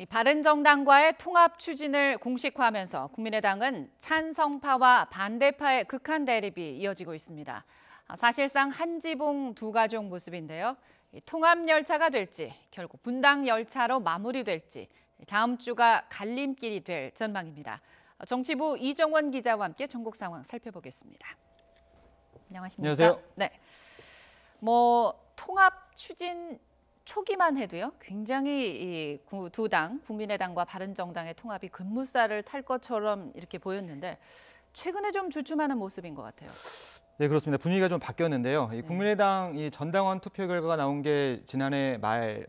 이 바른정당과의 통합 추진을 공식화하면서 국민의당은 찬성파와 반대파의 극한 대립이 이어지고 있습니다. 사실상 한 지붕 두 가족 모습인데요. 통합 열차가 될지 결국 분당 열차로 마무리될지 다음 주가 갈림길이 될 전망입니다. 정치부 이정원 기자와 함께 전국 상황 살펴보겠습니다. 안녕하십니까? 안녕하세요. 네. 통합 추진 초기만 해도요, 굉장히 이 두 당, 국민의당과 바른정당의 통합이 급무살을 탈 것처럼 이렇게 보였는데 최근에 좀 주춤하는 모습인 것 같아요. 네, 그렇습니다. 분위기가 좀 바뀌었는데요. 이 국민의당 이 전당원 투표 결과가 나온 게 지난해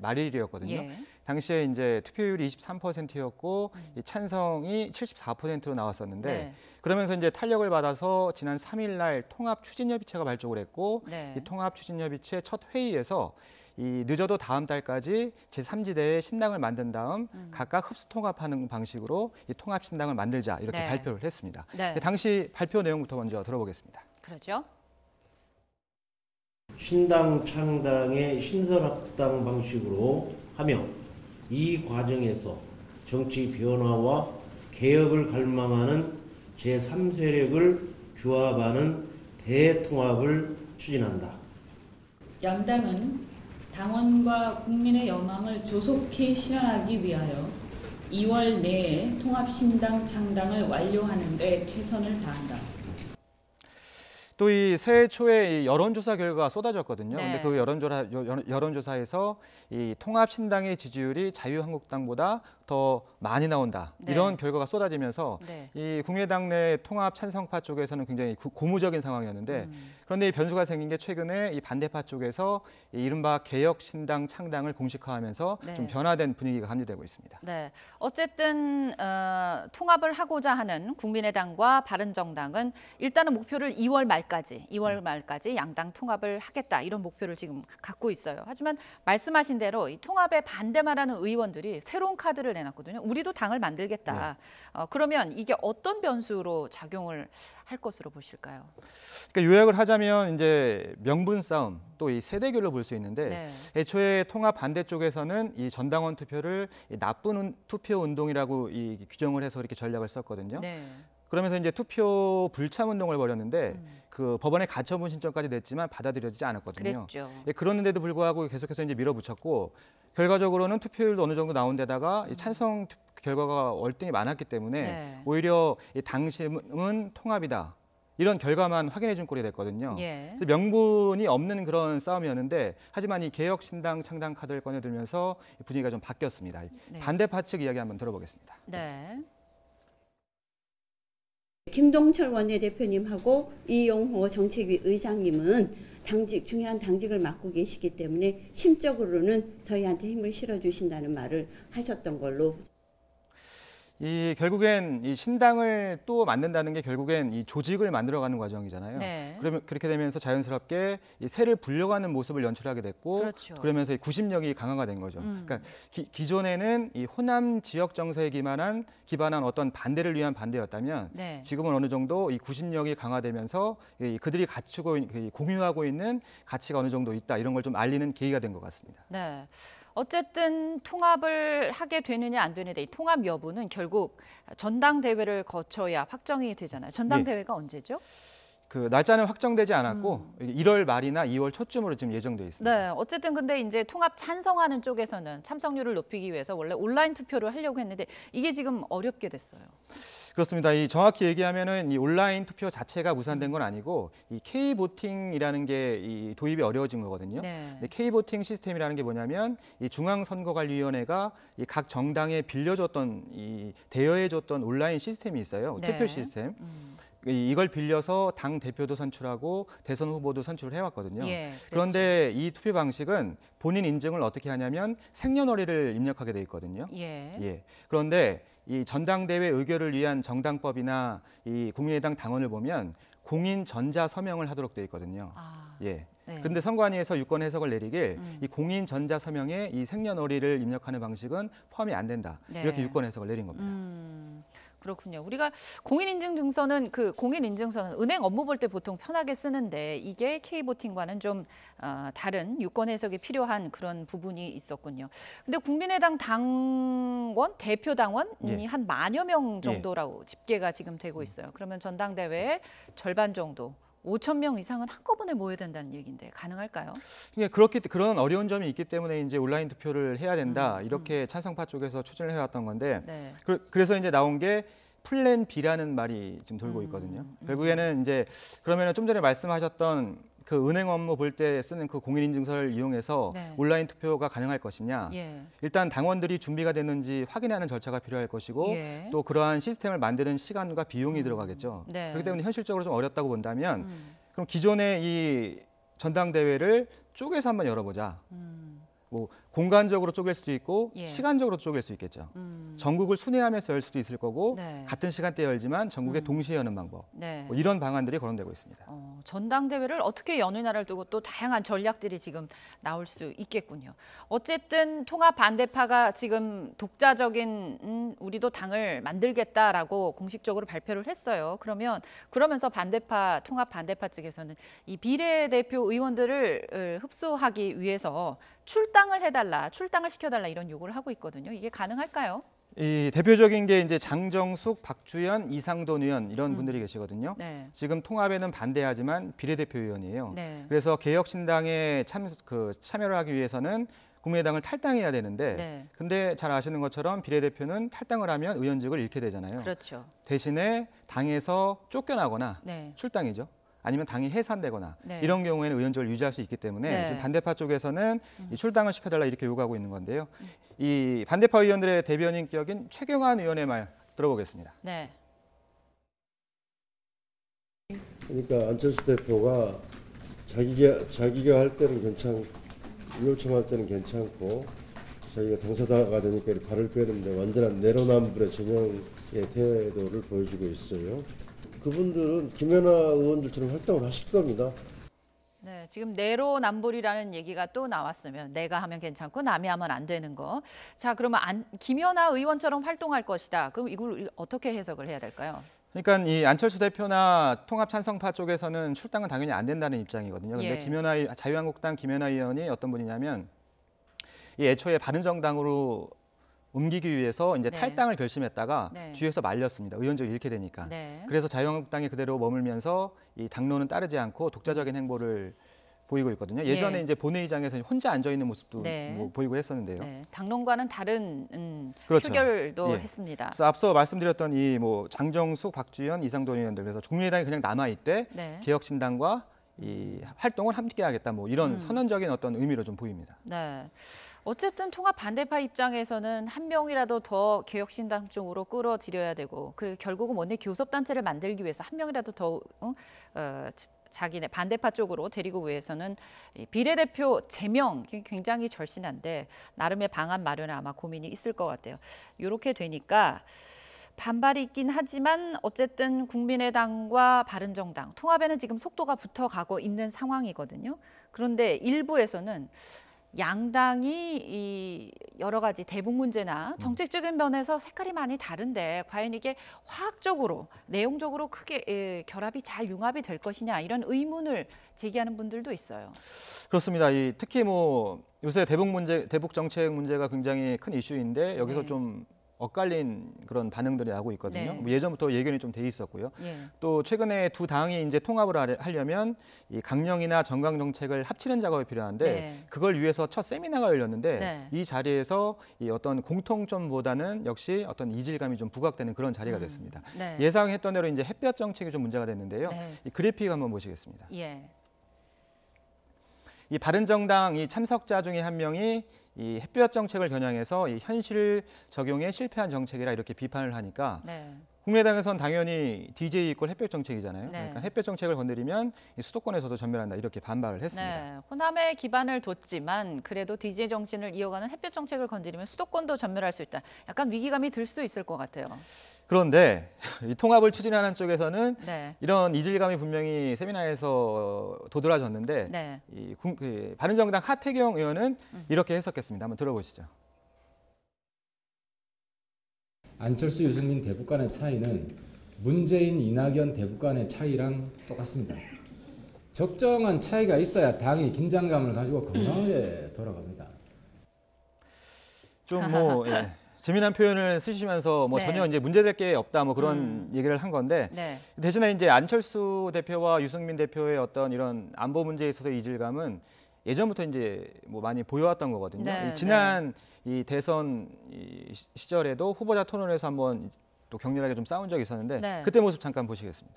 말일이었거든요. 예. 당시에 이제 투표율이 23%였고 이 찬성이 74%로 나왔었는데 네. 그러면서 이제 탄력을 받아서 지난 3일 날 통합 추진협의체가 발족을 했고 네. 이 통합 추진협의체 첫 회의에서 이 늦어도 다음 달까지 제3지대에 신당을 만든 다음 각각 흡수 통합하는 방식으로 이 통합 신당을 만들자 이렇게 네. 발표를 했습니다. 네. 당시 발표 내용부터 먼저 들어보겠습니다. 그렇죠. 신당 창당의 신설합당 방식으로 하며 이 과정에서 정치 변화와 개혁을 갈망하는 제3세력을 규합하는 대통합을 추진한다. 양당은 당원과 국민의 여망을 조속히 실현하기 위하여 2월 내에 통합신당 창당을 완료하는 데 최선을 다한다. 또 이 새해 초에 이 여론조사 결과가 쏟아졌거든요. 네. 근데 그 여론조사에서 이 통합신당의 지지율이 자유한국당보다 더 많이 나온다. 네. 이런 결과가 쏟아지면서 네. 이 국민의당 내 통합 찬성파 쪽에서는 굉장히 고무적인 상황이었는데 그런데 이 변수가 생긴 게 최근에 이 반대파 쪽에서 이 이른바 개혁신당 창당을 공식화하면서 네. 좀 변화된 분위기가 감지되고 있습니다. 네. 어쨌든 통합을 하고자 하는 국민의당과 바른정당은 일단은 목표를 2월 말까지 양당 통합을 하겠다 이런 목표를 지금 갖고 있어요. 하지만 말씀하신 대로 이 통합에 반대만 하는 의원들이 새로운 카드를 내놨거든요. 우리도 당을 만들겠다. 그러면 이게 어떤 변수로 작용을 할 것으로 보실까요? 그러니까 요약을 하자면 이제 명분 싸움 또 이 세대결로 볼 수 있는데 네. 애초에 통합 반대 쪽에서는 이 전당원 투표를 이 나쁜 투표 운동이라고 이 규정을 해서 이렇게 전략을 썼거든요. 네. 그러면서 이제 투표 불참 운동을 벌였는데 그 법원에 가처분 신청까지 냈지만 받아들여지지 않았거든요. 그랬죠. 예, 그런데도 불구하고 계속해서 이제 밀어붙였고 결과적으로는 투표율도 어느 정도 나온 데다가 이 찬성 결과가 월등히 많았기 때문에 네. 오히려 이 당심은 통합이다. 이런 결과만 확인해 준 꼴이 됐거든요. 예. 그래서 명분이 없는 그런 싸움이었는데 하지만 이 개혁신당 창당 카드를 꺼내들면서 분위기가 좀 바뀌었습니다. 네. 반대파 측 이야기 한번 들어보겠습니다. 네. 김동철 원내대표님하고 이용호 정책위 의장님은 중요한 당직을 맡고 계시기 때문에 심적으로는 저희한테 힘을 실어주신다는 말을 하셨던 걸로. 결국엔 이 신당을 또 만든다는 게 결국엔 이 조직을 만들어가는 과정이잖아요. 네. 그러면 그렇게 되면서 자연스럽게 이 새를 불려가는 모습을 연출하게 됐고, 그렇죠. 그러면서 이 구심력이 강화가 된 거죠. 그러니까 기존에는 이 호남 지역 정서에 기반한 어떤 반대를 위한 반대였다면, 네. 지금은 어느 정도 이 구심력이 강화되면서 그들이 공유하고 있는 가치가 어느 정도 있다 이런 걸 좀 알리는 계기가 된 것 같습니다. 네. 어쨌든 통합을 하게 되느냐 안 되느냐 이 통합 여부는 결국 전당대회를 거쳐야 확정이 되잖아요. 전당대회가 언제죠? 그 날짜는 확정되지 않았고 1월 말이나 2월 초쯤으로 지금 예정돼 있습니다. 네. 어쨌든 근데 이제 통합 찬성하는 쪽에서는 참석률을 높이기 위해서 원래 온라인 투표를 하려고 했는데 이게 지금 어렵게 됐어요. 그렇습니다. 정확히 얘기하면은 이 온라인 투표 자체가 무산된 건 아니고 이 K 보팅이라는 게 이 도입이 어려워진 거거든요. 네. K 보팅 시스템이라는 게 뭐냐면 이 중앙선거관리위원회가 이 각 정당에 빌려줬던 대여해줬던 온라인 시스템이 있어요. 네. 투표 시스템. 이걸 빌려서 당 대표도 선출하고 대선 후보도 선출을 해왔거든요. 예, 그렇죠. 그런데 이 투표 방식은 본인 인증을 어떻게 하냐면 생년월일을 입력하게 돼 있거든요. 예. 그런데 이 전당대회 의결을 위한 정당법이나 이 국민의당 당원을 보면 공인 전자 서명을 하도록 돼 있거든요. 네. 그런데 선관위에서 유권 해석을 내리길 이 공인 전자 서명에 이 생년월일을 입력하는 방식은 포함이 안 된다. 네. 이렇게 유권 해석을 내린 겁니다. 그렇군요. 우리가 공인인증서는 은행 업무 볼 때 보통 편하게 쓰는데 이게 K보팅과는 좀 다른 유권 해석이 필요한 그런 부분이 있었군요. 근데 국민의당 당원, 대표 당원이 예. 한 10,000여 명 정도라고 집계가 지금 되고 있어요. 그러면 전당대회의 절반 정도 5,000명 이상은 한꺼번에 모여야 된다는 얘기인데 가능할까요? 그런 어려운 점이 있기 때문에 이제 온라인 투표를 해야 된다 이렇게 찬성파 쪽에서 추진을 해왔던 건데 네. 그래서 이제 나온 게 플랜 B라는 말이 지금 돌고 있거든요. 결국에는 이제 그러면은 좀 전에 말씀하셨던 그 은행 업무 볼 때 쓰는 그 공인인증서를 이용해서 네. 온라인 투표가 가능할 것이냐. 예. 일단 당원들이 준비가 됐는지 확인하는 절차가 필요할 것이고 예. 또 그러한 시스템을 만드는 시간과 비용이 들어가겠죠. 네. 그렇기 때문에 현실적으로 좀 어렵다고 본다면 그럼 기존의 이 전당대회를 쪼개서 한번 열어보자. 뭐 공간적으로 쪼갤 수도 있고 예. 시간적으로 쪼갤 수 있겠죠. 전국을 순회하면서 열 수도 있을 거고 네. 같은 시간대에 열지만 전국에 동시에 여는 방법. 네. 뭐 이런 방안들이 거론되고 있습니다. 전당대회를 어떻게 여느냐를 두고 또 다양한 전략들이 지금 나올 수 있겠군요. 어쨌든 통합 반대파가 지금 독자적인 우리도 당을 만들겠다라고 공식적으로 발표를 했어요. 그러면서 통합 반대파 측에서는 이 비례대표 의원들을 흡수하기 위해서 출당을 시켜달라 이런 요구를 하고 있거든요. 이게 가능할까요? 이 대표적인 게 이제 장정숙, 박주연, 이상돈 의원 이런 분들이 계시거든요. 네. 지금 통합에는 반대하지만 비례대표 의원이에요. 네. 그래서 개혁신당에 참여를 하기 위해서는 국민의당을 탈당해야 되는데 네. 근데 잘 아시는 것처럼 비례대표는 탈당을 하면 의원직을 잃게 되잖아요. 그렇죠. 대신에 당에서 쫓겨나거나 네. 출당이죠. 아니면 당이 해산되거나 네. 이런 경우에는 의원직을 유지할 수 있기 때문에 네. 지금 반대파 쪽에서는 이 출당을 시켜달라 이렇게 요구하고 있는 건데요. 이 반대파 의원들의 대변인격인 최경환 의원의 말 들어보겠습니다. 네. 그러니까 안철수 대표가 자기가 할 때는 요청할 때는 괜찮고 자기가 당사자가 되니까 발을 빼는데 완전한 내로남불의 전형의 태도를 보여주고 있어요. 그분들은 김연아 의원들처럼 활동을 하실 겁니다. 네, 지금 내로남불이라는 얘기가 또 나왔으면 내가 하면 괜찮고 남이 하면 안 되는 거. 자, 그러면 김연아 의원처럼 활동할 것이다. 그럼 이걸 어떻게 해석을 해야 될까요? 그러니까 이 안철수 대표나 통합 찬성파 쪽에서는 출당은 당연히 안 된다는 입장이거든요. 근데 예. 자유한국당 김연아 의원이 어떤 분이냐면 이 애초에 바른정당으로 옮기기 위해서 이제 네. 탈당을 결심했다가 네. 뒤에서 말렸습니다. 의원직을 잃게 되니까. 네. 그래서 자유한국당에 그대로 머물면서 이 당론은 따르지 않고 독자적인 행보를 보이고 있거든요. 예전에 예. 이제 본회의장에서 혼자 앉아 있는 모습도 네. 뭐 보이고 했었는데요. 네, 당론과는 다른 그렇죠. 표결도 예. 했습니다. 그래서 앞서 말씀드렸던 이 뭐 장정숙, 박주연, 이상돈 의원들 그래서 국민의당이 그냥 남아 있되 네. 개혁신당과 이 활동을 함께하겠다 뭐 이런 선언적인 어떤 의미로 좀 보입니다. 네. 어쨌든 통합 반대파 입장에서는 한 명이라도 더 개혁신당 쪽으로 끌어들여야 되고 그리고 결국은 원내 교섭단체를 만들기 위해서 한 명이라도 더 자기네 반대파 쪽으로 데리고 위해서는 비례대표 제명 굉장히 절실한데 나름의 방안 마련에 아마 고민이 있을 것 같아요. 이렇게 되니까 반발이 있긴 하지만 어쨌든 국민의당과 바른정당 통합에는 지금 속도가 붙어가고 있는 상황이거든요. 그런데 일부에서는 양당이 이 여러 가지 대북 문제나 정책적인 면에서 색깔이 많이 다른데 과연 이게 화학적으로 내용적으로 크게 결합이 잘 융합이 될 것이냐 이런 의문을 제기하는 분들도 있어요. 그렇습니다. 특히 뭐 요새 대북 정책 문제가 굉장히 큰 이슈인데 여기서 네. 좀 엇갈린 그런 반응들이 나오고 있거든요. 네. 뭐 예전부터 예견이 좀 돼 있었고요. 예. 또 최근에 두 당이 이제 통합을 하려면 이 강령이나 정강 정책을 합치는 작업이 필요한데 네. 그걸 위해서 첫 세미나가 열렸는데 네. 이 자리에서 이 어떤 공통점보다는 역시 어떤 이질감이 좀 부각되는 그런 자리가 됐습니다. 네. 예상했던 대로 이제 햇볕 정책이 좀 문제가 됐는데요. 네. 이 그래픽 한번 보시겠습니다. 예. 이 바른정당 이 참석자 중에 한 명이 이 햇볕 정책을 겨냥해서 이 현실 적용에 실패한 정책이라 이렇게 비판을 하니까 네. 국민의당에선 당연히 DJ 이꼴 햇볕 정책이잖아요. 네. 그러니까 햇볕 정책을 건드리면 이 수도권에서도 전멸한다 이렇게 반발을 했습니다. 네, 호남에 기반을 뒀지만 그래도 DJ 정신을 이어가는 햇볕 정책을 건드리면 수도권도 전멸할 수 있다. 약간 위기감이 들 수도 있을 것 같아요. 그런데 이 통합을 추진하는 쪽에서는 네. 이런 이질감이 분명히 세미나에서 도드라졌는데 네. 바른정당 하태경 의원은 이렇게 해석했습니다. 한번 들어보시죠. 안철수 유승민 대북 간의 차이는 문재인 이낙연 대북 간의 차이랑 똑같습니다. 적정한 차이가 있어야 당이 긴장감을 가지고 건강하게 돌아갑니다. 좀 뭐 재미난 표현을 쓰시면서 뭐 네. 전혀 이제 문제될 게 없다 뭐 그런 얘기를 한 건데 네. 대신에 이제 안철수 대표와 유승민 대표의 어떤 이런 안보 문제에 있어서의 이질감은 예전부터 이제 뭐 많이 보여왔던 거거든요. 네, 지난 이 대선 시절에도 후보자 토론에서 한번 또 격렬하게 좀 싸운 적이 있었는데 네. 그때 모습 잠깐 보시겠습니다.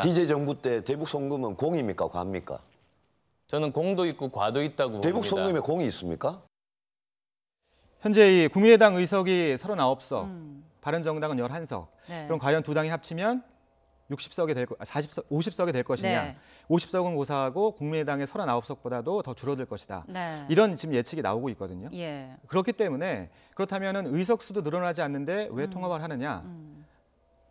DJ 정부 때 대북 송금은 공입니까, 과입니까? 저는 공도 있고 과도 있다고 대북 봅니다. 송금에 공이 있습니까? 현재 이 국민의당 의석이 39석, 바른정당은 11석. 네. 그럼 과연 두 당이 합치면 60석이 될 50석이 될 것이냐? 네. 50석은 고사하고 국민의당의 39석보다도 더 줄어들 것이다. 네. 이런 지금 예측이 나오고 있거든요. 예. 그렇기 때문에 그렇다면은 의석 수도 늘어나지 않는데 왜 통합을 하느냐?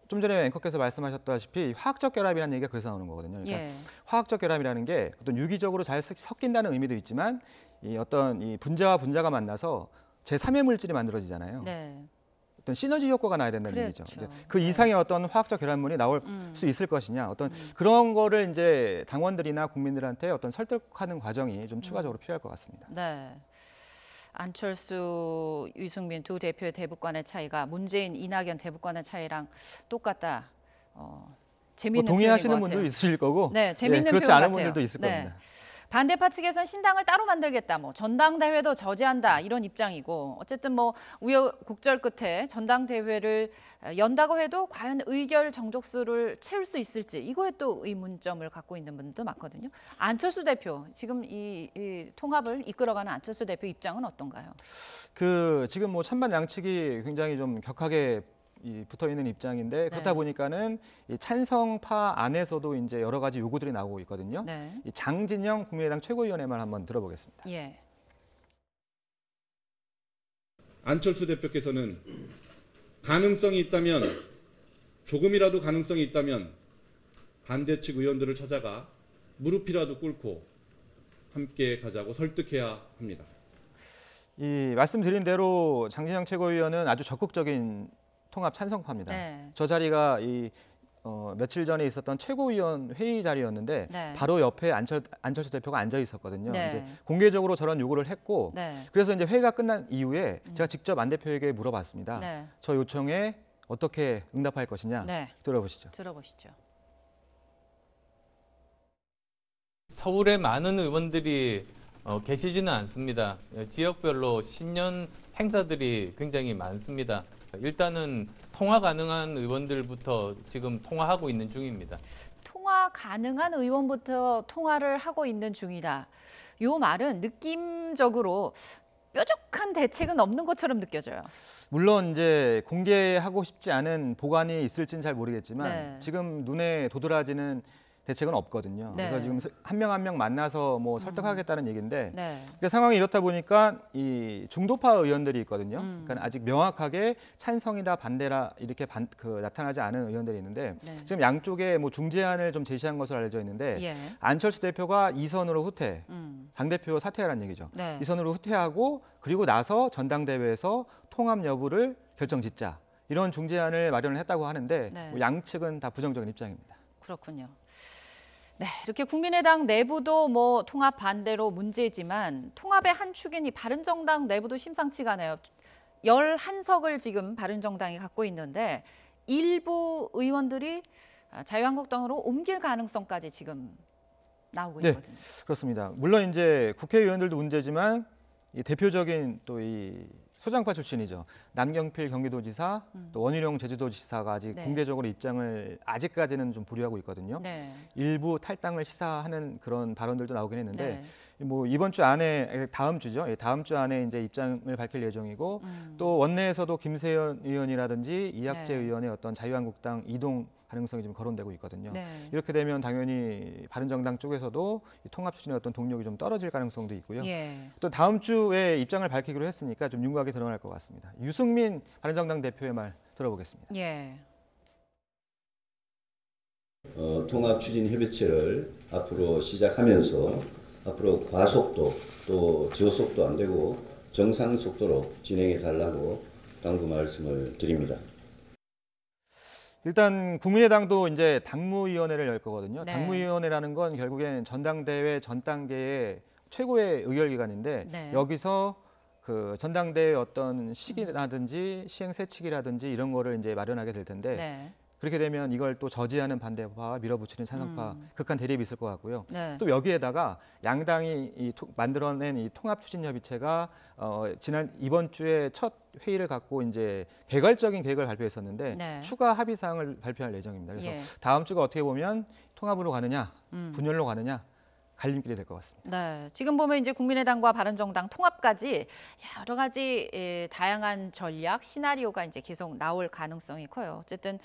좀 전에 앵커께서 말씀하셨다시피 화학적 결합이라는 얘기가 그래서 나오는 거거든요. 그러니까 예. 화학적 결합이라는 게 어떤 유기적으로 잘 섞인다는 의미도 있지만 이 어떤 이 분자와 분자가 만나서 제3의 물질이 만들어지잖아요. 네. 어떤 시너지 효과가 나야 된다는 그렇죠. 얘기죠. 이제 그 이상의 어떤 화학적 결합물이 나올 수 있을 것이냐, 어떤 그런 거를 이제 당원들이나 국민들한테 어떤 설득하는 과정이 좀 추가적으로 필요할 것 같습니다. 네. 안철수, 유승민 두 대표의 대북 간의 차이가 문재인, 이낙연 대북 간의 차이랑 똑같다. 뭐 재미있는 동의하시는 표현인 것 분도 같아요. 있으실 거고, 네, 재미있는 그렇지 표현 않은 같아요. 분들도 있을 네. 겁니다. 반대파 측에서는 신당을 따로 만들겠다, 뭐 전당대회도 저지한다 이런 입장이고 어쨌든 뭐 우여곡절 끝에 전당대회를 연다고 해도 과연 의결 정족수를 채울 수 있을지 이거에 또 의문점을 갖고 있는 분도 많거든요. 안철수 대표 지금 이 통합을 이끌어가는 안철수 대표 입장은 어떤가요? 그 지금 뭐 찬반 양측이 굉장히 좀 격하게 붙어 있는 입장인데 그렇다 네. 보니까는 이 찬성파 안에서도 이제 여러 가지 요구들이 나오고 있거든요. 네. 이 장진영 국민의당 최고위원의 말 한번 들어보겠습니다. 예. 안철수 대표께서는 가능성이 있다면 조금이라도 가능성이 있다면 반대 측 의원들을 찾아가 무릎이라도 꿇고 함께 가자고 설득해야 합니다. 이 말씀드린 대로 장진영 최고위원은 아주 적극적인 통합 찬성파입니다. 네. 저 자리가 며칠 전에 있었던 최고위원 회의 자리였는데 네. 바로 옆에 안철수 대표가 앉아 있었거든요. 네. 이제 공개적으로 저런 요구를 했고 네. 그래서 이제 회의가 끝난 이후에 제가 직접 안 대표에게 물어봤습니다. 네. 저 요청에 어떻게 응답할 것이냐 네. 들어보시죠. 들어보시죠. 서울에 많은 의원들이 계시지는 않습니다. 지역별로 신년 행사들이 굉장히 많습니다. 일단은 통화 가능한 의원들부터 지금 통화하고 있는 중입니다. 통화 가능한 의원부터 통화를 하고 있는 중이다. 요 말은 느낌적으로 뾰족한 대책은 없는 것처럼 느껴져요. 물론 이제 공개하고 싶지 않은 보관이 있을지는 잘 모르겠지만 네. 지금 눈에 도드라지는 대책은 없거든요. 네. 그래서 지금 한 명 한 명 만나서 뭐 설득하겠다는 얘기인데 네. 그러니까 상황이 이렇다 보니까 이 중도파 의원들이 있거든요. 그러니까 아직 명확하게 찬성이다 반대라 이렇게 나타나지 않은 의원들이 있는데 네. 지금 양쪽에 뭐 중재안을 좀 제시한 것으로 알려져 있는데 예. 안철수 대표가 이선으로 후퇴, 음. 당대표 사퇴하라는 얘기죠. 네. 이선으로 후퇴하고 그리고 나서 전당대회에서 통합 여부를 결정짓자 이런 중재안을 마련을 했다고 하는데 네. 뭐 양측은 다 부정적인 입장입니다. 그렇군요. 네, 이렇게 국민의당 내부도 뭐 통합 반대로 문제지만 통합의 한 축인 이 바른정당 내부도 심상치가 않아요. 11석을 지금 바른정당이 갖고 있는데 일부 의원들이 자유한국당으로 옮길 가능성까지 지금 나오고 네. 있거든요. 그렇습니다. 물론 이제 국회의원들도 문제지만 이 대표적인 또 이 소장파 출신이죠. 남경필 경기도지사, 또 원희룡 제주도지사가 아직 네. 공개적으로 입장을 아직까지는 좀 보류하고 있거든요. 네. 일부 탈당을 시사하는 그런 발언들도 나오긴 했는데 네. 뭐 이번 주 안에 다음 주죠. 다음 주 안에 이제 입장을 밝힐 예정이고 또 원내에서도 김세연 의원이라든지 이학재 네. 의원의 어떤 자유한국당 이동 가능성이 좀 거론되고 있거든요. 네. 이렇게 되면 당연히 바른정당 쪽에서도 이 통합 추진의 어떤 동력이 좀 떨어질 가능성도 있고요. 예. 또 다음 주에 입장을 밝히기로 했으니까 좀 윤곽이 드러날 것 같습니다. 유승민 바른정당 대표의 말 들어보겠습니다. 예. 통합 추진 협의체를 앞으로 시작하면서 앞으로 과속도 또 저속도 안 되고 정상 속도로 진행해 달라고 당부 말씀을 드립니다. 일단 국민의당도 이제 당무위원회를 열 거거든요. 네. 당무위원회라는 건 결국엔 전당대회 전 단계의 최고의 의결기관인데 네. 여기서 그 전당대회 어떤 시기라든지 시행 세칙이라든지 이런 거를 이제 마련하게 될 텐데 네. 그렇게 되면 이걸 또 저지하는 반대파와 밀어붙이는 찬성파 극한 대립이 있을 것 같고요. 네. 또 여기에다가 양당이 만들어낸 이 통합추진협의체가 지난 이번 주에 첫 회의를 갖고 이제 개괄적인 계획을 발표했었는데 네. 추가 합의 사항을 발표할 예정입니다. 그래서 예. 다음 주가 어떻게 보면 통합으로 가느냐, 분열로 가느냐 갈림길이 될 것 같습니다. 네, 지금 보면 이제 국민의당과 바른정당 통합까지 여러 가지 다양한 전략, 시나리오가 이제 계속 나올 가능성이 커요. 어쨌든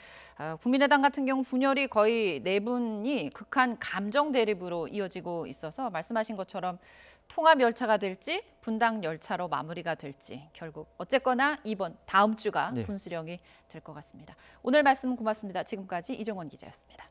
국민의당 같은 경우 분열이 거의 내분이 극한 감정 대립으로 이어지고 있어서 말씀하신 것처럼 통합 열차가 될지 분당 열차로 마무리가 될지 결국 어쨌거나 다음 주가 네. 분수령이 될 것 같습니다. 오늘 말씀 고맙습니다. 지금까지 이종원 기자였습니다.